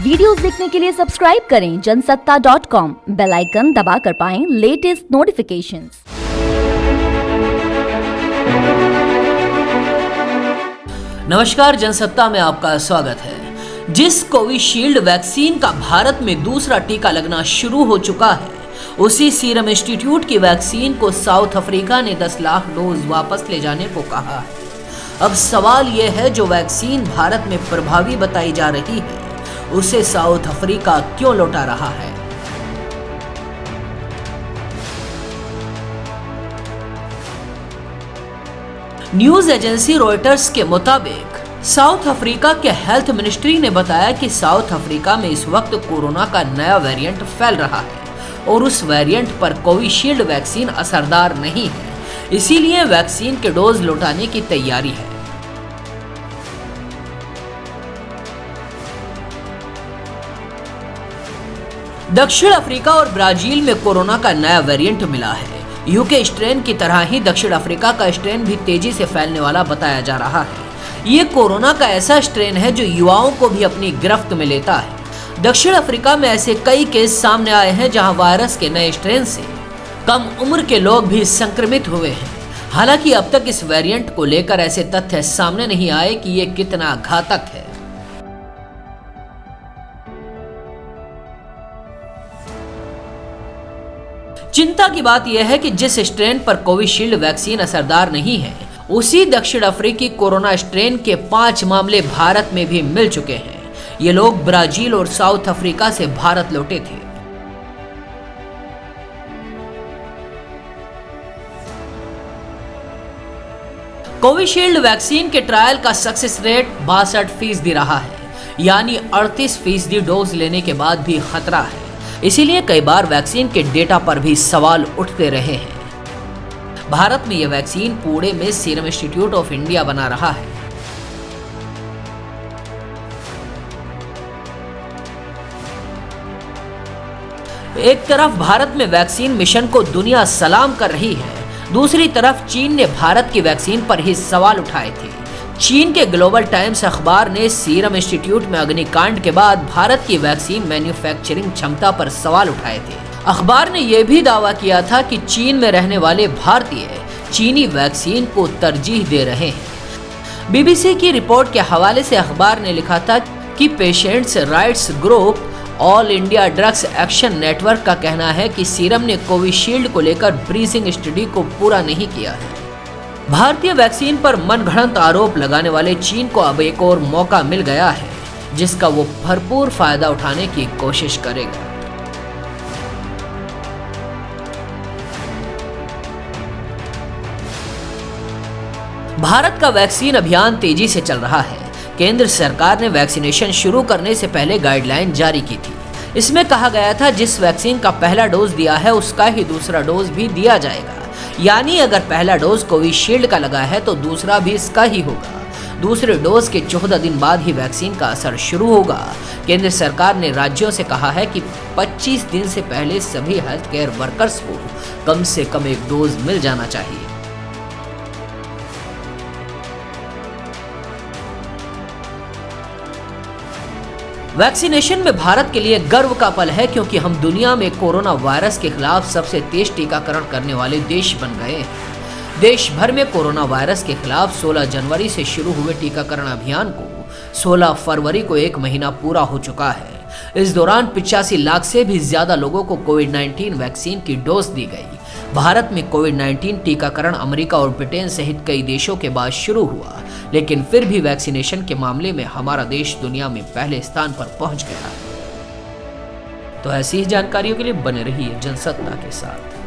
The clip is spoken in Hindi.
वीडियोस देखने के लिए सब्सक्राइब करें जनसत्ता.com, बेल आइकन दबाकर पाएं लेटेस्ट नोटिफिकेशंस। नमस्कार, जनसत्ता में आपका स्वागत है। जिस कोविशील्ड वैक्सीन का भारत में दूसरा टीका लगना शुरू हो चुका है, उसी सीरम इंस्टीट्यूट की वैक्सीन को साउथ अफ्रीका ने 10 लाख डोज वापस ले जाने को कहा है। अब सवाल यह है, जो वैक्सीन भारत में प्रभावी बताई जा रही है, उसे साउथ अफ्रीका क्यों लौटा रहा है? न्यूज एजेंसी रॉयटर्स के मुताबिक साउथ अफ्रीका के हेल्थ मिनिस्ट्री ने बताया कि साउथ अफ्रीका में इस वक्त कोरोना का नया वेरिएंट फैल रहा है और उस वेरिएंट पर कोविशील्ड वैक्सीन असरदार नहीं है, इसीलिए वैक्सीन के डोज लौटाने की तैयारी है। दक्षिण अफ्रीका और ब्राजील में कोरोना का नया वेरिएंट मिला है। यूके स्ट्रेन की तरह ही दक्षिण अफ्रीका का स्ट्रेन भी तेजी से फैलने वाला बताया जा रहा है। ये कोरोना का ऐसा स्ट्रेन है जो युवाओं को भी अपनी गिरफ्त में लेता है। दक्षिण अफ्रीका में ऐसे कई केस सामने आए हैं जहां वायरस के नए स्ट्रेन से कम उम्र के लोग भी संक्रमित हुए हैं। हालांकि अब तक इस वेरिएंट को लेकर ऐसे तथ्य सामने नहीं आए कि ये कितना घातक है। चिंता की बात यह है कि जिस स्ट्रेन पर कोविशील्ड वैक्सीन असरदार नहीं है, उसी दक्षिण अफ्रीकी कोरोना स्ट्रेन के 5 मामले भारत में भी मिल चुके हैं। ये लोग ब्राजील और साउथ अफ्रीका से भारत लौटे थे। कोविशील्ड वैक्सीन के ट्रायल का सक्सेस रेट 62% रहा है, यानी 38% डोज लेने के बाद भी खतरा है। इसीलिए कई बार वैक्सीन के डेटा पर भी सवाल उठते रहे हैं। भारत में यह वैक्सीन पुणे में सीरम इंस्टीट्यूट ऑफ इंडिया बना रहा है। एक तरफ भारत में वैक्सीन मिशन को दुनिया सलाम कर रही है, दूसरी तरफ चीन ने भारत की वैक्सीन पर ही सवाल उठाए थे। चीन के ग्लोबल टाइम्स अखबार ने सीरम इंस्टीट्यूट में अग्निकांड के बाद भारत की वैक्सीन मैन्युफैक्चरिंग क्षमता पर सवाल उठाए थे। अखबार ने यह भी दावा किया था कि चीन में रहने वाले भारतीय चीनी वैक्सीन को तरजीह दे रहे हैं। बीबीसी की रिपोर्ट के हवाले से अखबार ने लिखा था कि patients rights group all India drugs action network का कहना है कि सीरम ने कोविशील्ड को लेकर ब्रीजिंग स्टडी को पूरा नहीं किया है। भारतीय वैक्सीन पर मनगढ़ंत आरोप लगाने वाले चीन को अब एक और मौका मिल गया है, जिसका वो भरपूर फायदा उठाने की कोशिश करेगा। भारत का वैक्सीन अभियान तेजी से चल रहा है। केंद्र सरकार ने वैक्सीनेशन शुरू करने से पहले गाइडलाइन जारी की थी। इसमें कहा गया था जिस वैक्सीन का पहला डोज दिया है उसका ही दूसरा डोज भी दिया जाएगा, यानी अगर पहला डोज कोविशील्ड का लगा है तो दूसरा भी इसका ही होगा। दूसरे डोज के 14 दिन बाद ही वैक्सीन का असर शुरू होगा। केंद्र सरकार ने राज्यों से कहा है कि 25 दिन से पहले सभी हेल्थ केयर वर्कर्स को कम से कम एक डोज मिल जाना चाहिए। वैक्सीनेशन में भारत के लिए गर्व का पल है, क्योंकि हम दुनिया में कोरोना वायरस के खिलाफ सबसे तेज टीकाकरण करने वाले देश बन गए हैं। देश भर में कोरोना वायरस के खिलाफ 16 जनवरी से शुरू हुए टीकाकरण अभियान को 16 फरवरी को 1 महीना पूरा हो चुका है। इस दौरान 85 लाख से भी ज्यादा लोगों को कोविड-19 वैक्सीन की डोज दी गई। भारत में कोविड-19 टीकाकरण अमेरिका और ब्रिटेन सहित कई देशों के बाद शुरू हुआ, लेकिन फिर भी वैक्सीनेशन के मामले में हमारा देश दुनिया में पहले स्थान पर पहुंच गया। तो ऐसी ही जानकारियों के लिए बने रहिए जनसत्ता के साथ।